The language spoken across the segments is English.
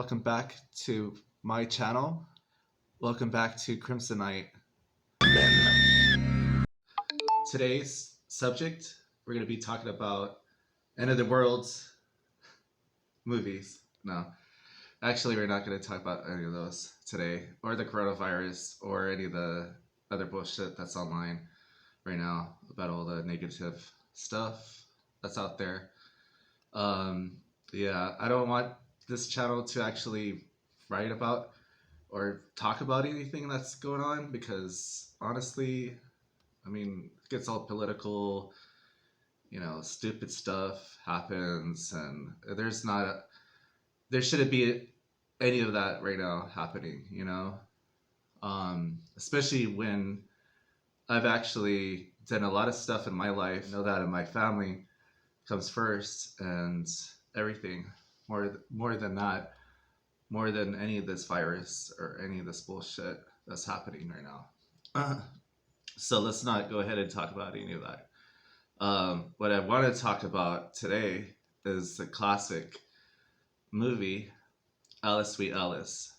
welcome back to my channel. Welcome back to Krimzenite. Today's subject, we're going to be talking about end of the world movies. No, actually we're not going to talk about any of those today, or the coronavirus, or any of the other bullshit that's online right now about all the negative stuff that's out there. Yeah, I don't want this channel to actually write about or talk about anything that's going on, because honestly, I mean, it gets all political, you know, stupid stuff happens, and there shouldn't be any of that right now happening, you know? Especially when I've actually done a lot of stuff in my life. I know that in my family comes first, and everything more than that, more than any of this virus or any of this bullshit that's happening right now. So let's not go ahead and talk about any of that. What I want to talk about today is the classic movie Alice, Sweet Alice.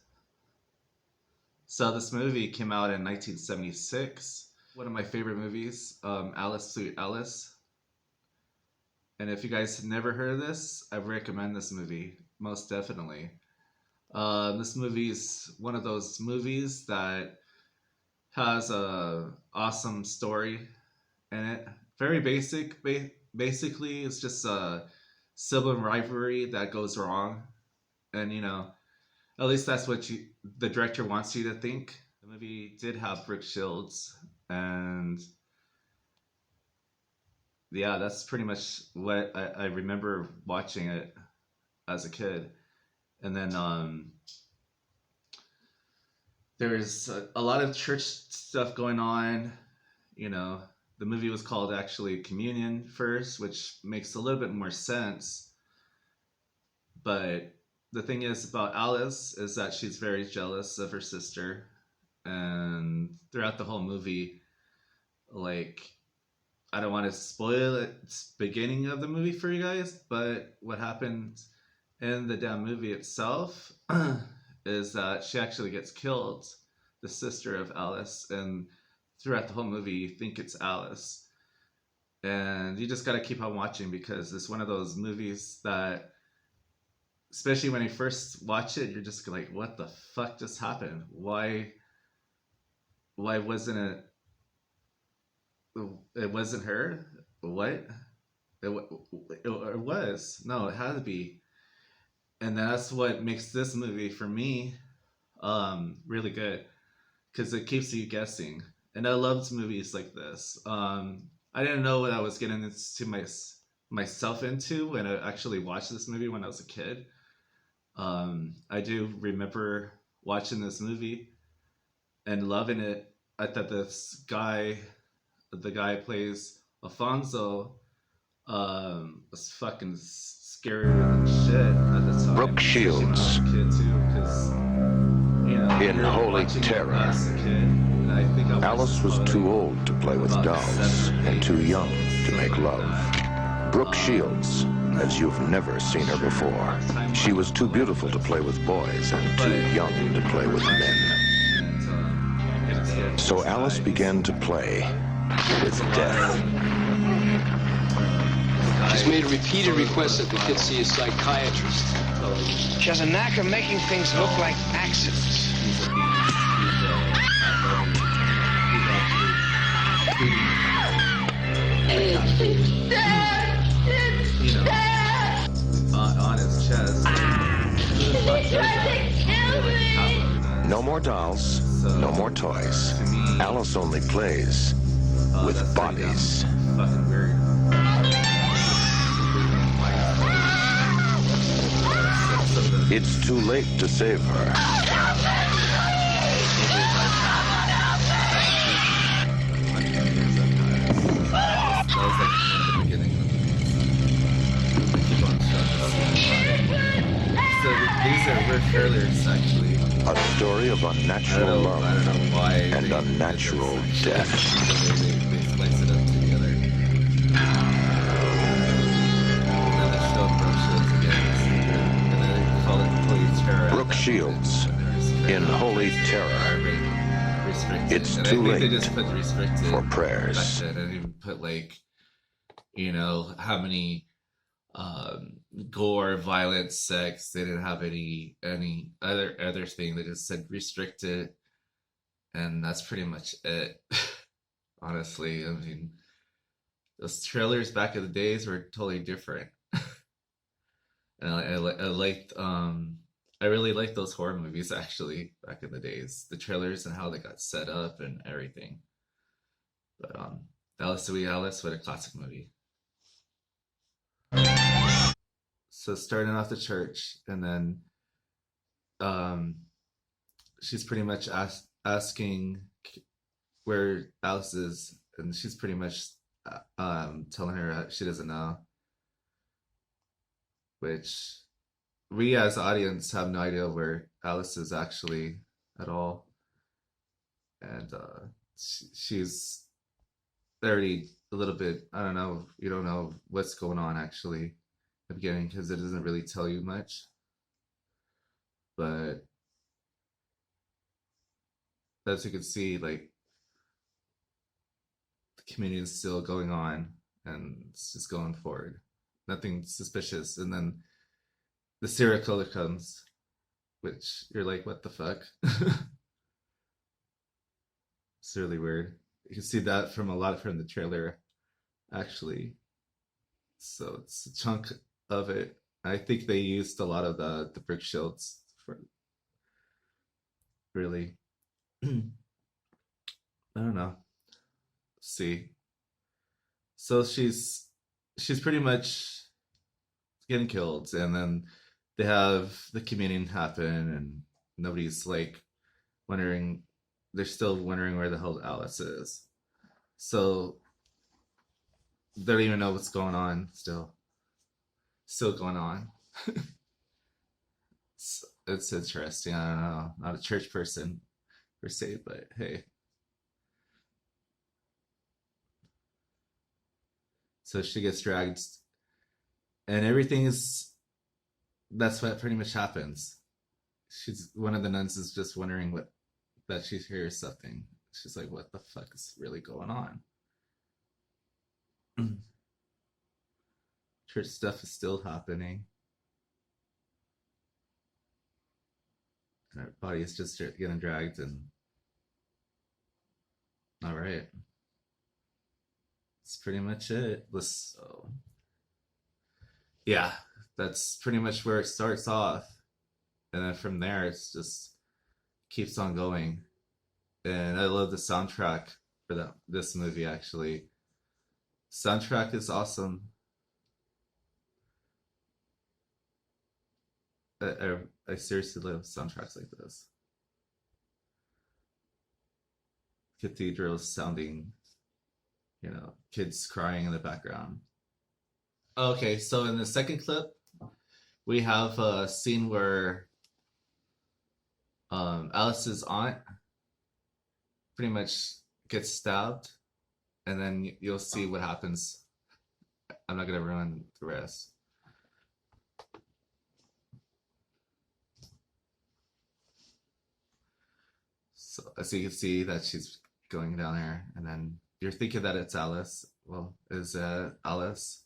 So this movie came out in 1976. One of my favorite movies, Alice, Sweet Alice. And if you guys have never heard of this, I recommend this movie, most definitely. This movie is one of those movies that has a awesome story in it. Very basic. Basically, it's just a sibling rivalry that goes wrong. And, you know, at least that's what the director wants you to think. The movie did have Brooke Shields, and yeah, that's pretty much what I remember watching it as a kid. And then there's a lot of church stuff going on. You know, the movie was called actually Communion first, which makes a little bit more sense. But the thing is about Alice is that she's very jealous of her sister. And throughout the whole movie, like, I don't want to spoil the beginning of the movie for you guys, but what happened in the damn movie itself is that she actually gets killed, the sister of Alice, and throughout the whole movie you think it's Alice. And you just got to keep on watching, because it's one of those movies that, especially when you first watch it, you're just like, what the fuck just happened? Why wasn't it wasn't her? What? It was. No, it had to be. And that's what makes this movie, for me, really good, because it keeps you guessing. And I loved movies like this. I didn't know what I was getting into myself into when I actually watched this movie when I was a kid. I do remember watching this movie and loving it. I thought this guy, the guy who plays Alfonso, was fucking scary as shit at the time. Brooke Shields, kid too, 'cause, you know, in Holy Terror. Alice was too old to play with dolls and too young to make love. Brooke Shields, as you've never seen her before. She was too beautiful to play with boys and too young to play with men. So Alice began to play with death. She's made repeated requests that the kid see a psychiatrist. She has a knack of making things look like accidents. On his chest. No more dolls, no more toys. Alice only plays with bodies. Fucking weird. It's too late to save her. That was like the beginning. Keep on showing. So these are riff trailers, actually. A story of unnatural love and unnatural death. They slice it up together. And then they show up Brooke Shields again. And then they call it Holy Terror. Shields in holy terror. It's too late for prayers. Back then. I didn't even put like, you know, how many gore, violence, sex. They didn't have any other thing. They just said restricted, and that's pretty much it. Honestly, I mean, those trailers back in the days were totally different. And I liked I really liked those horror movies actually back in the days. The trailers and how they got set up and everything. But Alice, Sweet Alice, what a classic movie. So starting off the church, and then she's pretty much asking where Alice is, and she's pretty much telling her she doesn't know, which we as audience have no idea where Alice is actually at all. And she's already a little bit, I don't know, you don't know what's going on actually at the beginning because it doesn't really tell you much. But as you can see, like, the community is still going on and it's just going forward. Nothing suspicious. And then the serial killer comes, which you're like, what the fuck? It's really weird. You can see that from the trailer, actually. So it's a chunk of it. I think they used a lot of the brick shields for really. I don't know. Let's see. So she's pretty much getting killed, and then they have the communion happen, and nobody's like wondering. They're still wondering where the hell Alice is. So they don't even know what's going on. Still going on. It's interesting. I don't know. Not a church person per se, but hey. So she gets dragged, and that's what pretty much happens. One of the nuns is just wondering that she hears something. She's like, what the fuck is really going on? Church stuff is still happening. And her body is just getting dragged, and all right. That's pretty much it. So yeah, that's pretty much where it starts off. And then from there, it's just keeps on going. And I love the soundtrack for this movie, actually. Soundtrack is awesome. I seriously love soundtracks like this. Cathedrals sounding, you know, kids crying in the background. Okay, so in the second clip, we have a scene where Alice's aunt pretty much gets stabbed, and then you'll see what happens. I'm not gonna ruin the rest. So as you can see that she's going down there, and then you're thinking that it's Alice. Well, is Alice.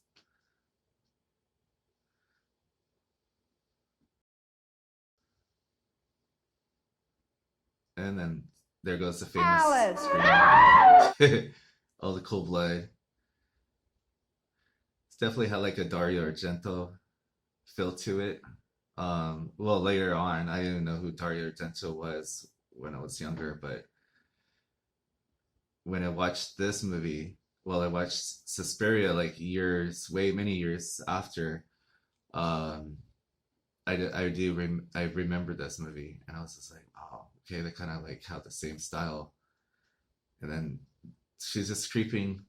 And then there goes the famous Alice. All the cool blood. It's definitely had like a Dario Argento feel to it. Well, later on, I didn't know who Dario Argento was when I was younger, but when I watched this movie, well, I watched Suspiria like many years after. I remember this movie, and I was just like, oh, okay, they kind of like have the same style. And then she's just creeping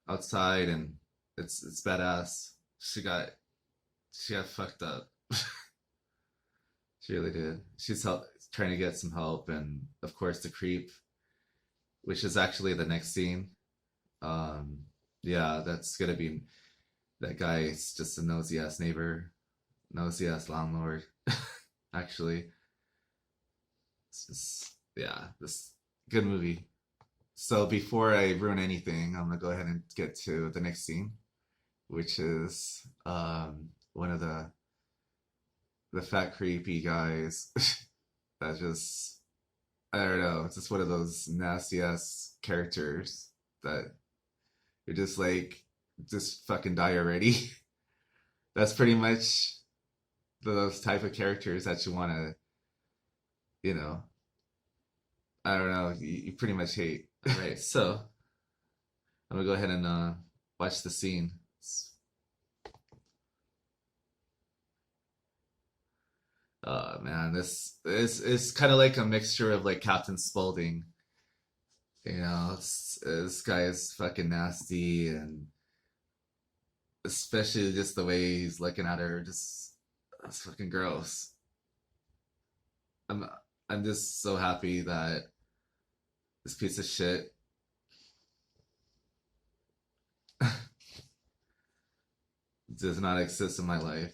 outside, and it's badass. She got fucked up. She really did. She's trying to get some help, and of course the creep, which is actually the next scene. Yeah, that's gonna be that guy's just a nosy ass neighbor, nosy ass landlord, actually. It's just, yeah, this good movie. So before I ruin anything, I'm gonna go ahead and get to the next scene, which is one of the fat creepy guys that just, I don't know, it's just one of those nasty ass characters that you're just like, just fucking die already. That's pretty much those type of characters that you want to, you know, I don't know, you pretty much hate. All right, so I'm gonna go ahead and watch the scene. Man, this is kind of like a mixture of like Captain Spaulding. You know, this guy is fucking nasty, and especially just the way he's looking at her, just that's fucking gross. I'm I'm just so happy that this piece of shit does not exist in my life.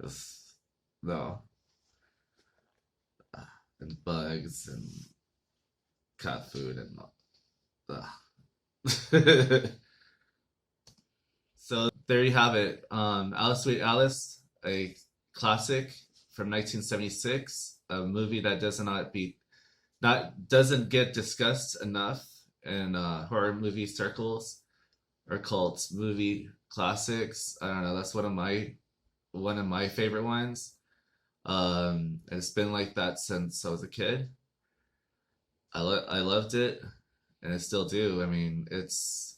Just, no, and bugs and cat food and so there you have it. Alice Sweet Alice, a classic from 1976, a movie that doesn't get discussed enough in horror movie circles or cult movie classics. I don't know. That's one of my favorite ones. It's been like that since I was a kid. I loved it, and I still do. I mean, it's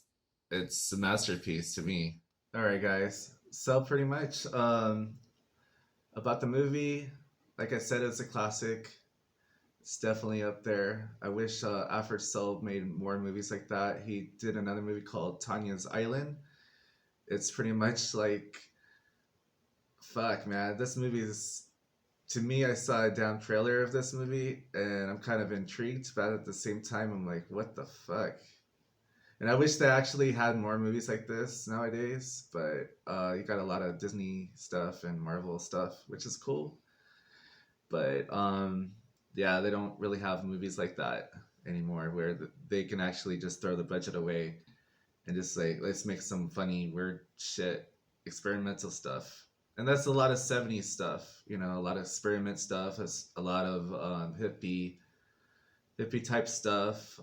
a masterpiece to me. All right, guys. So pretty much about the movie, like I said, it's a classic. It's definitely up there. I wish Alfred Soul made more movies like that. He did another movie called Tanya's Island. It's pretty much like, fuck, man. This movie is, to me, I saw a damn trailer of this movie and I'm kind of intrigued, but at the same time, I'm like, what the fuck? And I wish they actually had more movies like this nowadays, but you got a lot of Disney stuff and Marvel stuff, which is cool. But yeah, they don't really have movies like that anymore where they can actually just throw the budget away and just like, let's make some funny, weird shit, experimental stuff. And that's a lot of 70s stuff, you know, a lot of experiment stuff, a lot of hippie type stuff.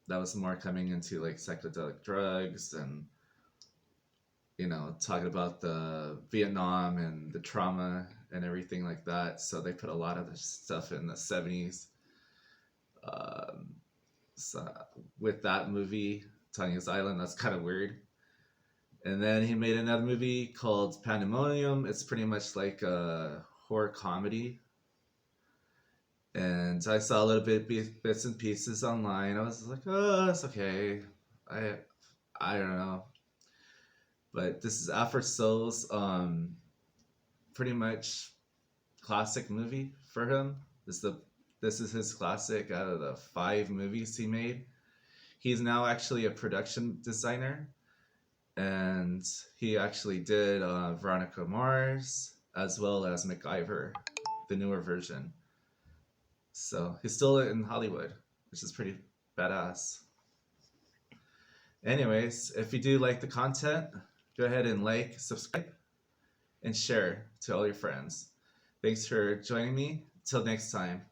That was more coming into like psychedelic drugs and, you know, talking about the Vietnam and the trauma and everything like that. So they put a lot of the stuff in the 70s. So with that movie, Tanya's Island, that's kind of weird. And then he made another movie called Pandemonium. It's pretty much like a horror comedy. And I saw a little bits and pieces online. I was like, oh, that's okay. I don't know. But this is Alfred Soul's pretty much classic movie for him. This is his classic out of the 5 movies he made. He's now actually a production designer, and he actually did Veronica Mars as well as MacGyver, the newer version. So he's still in Hollywood, which is pretty badass. Anyways, if you do like the content, go ahead and like, subscribe, and share to all your friends. Thanks for joining me. Till next time.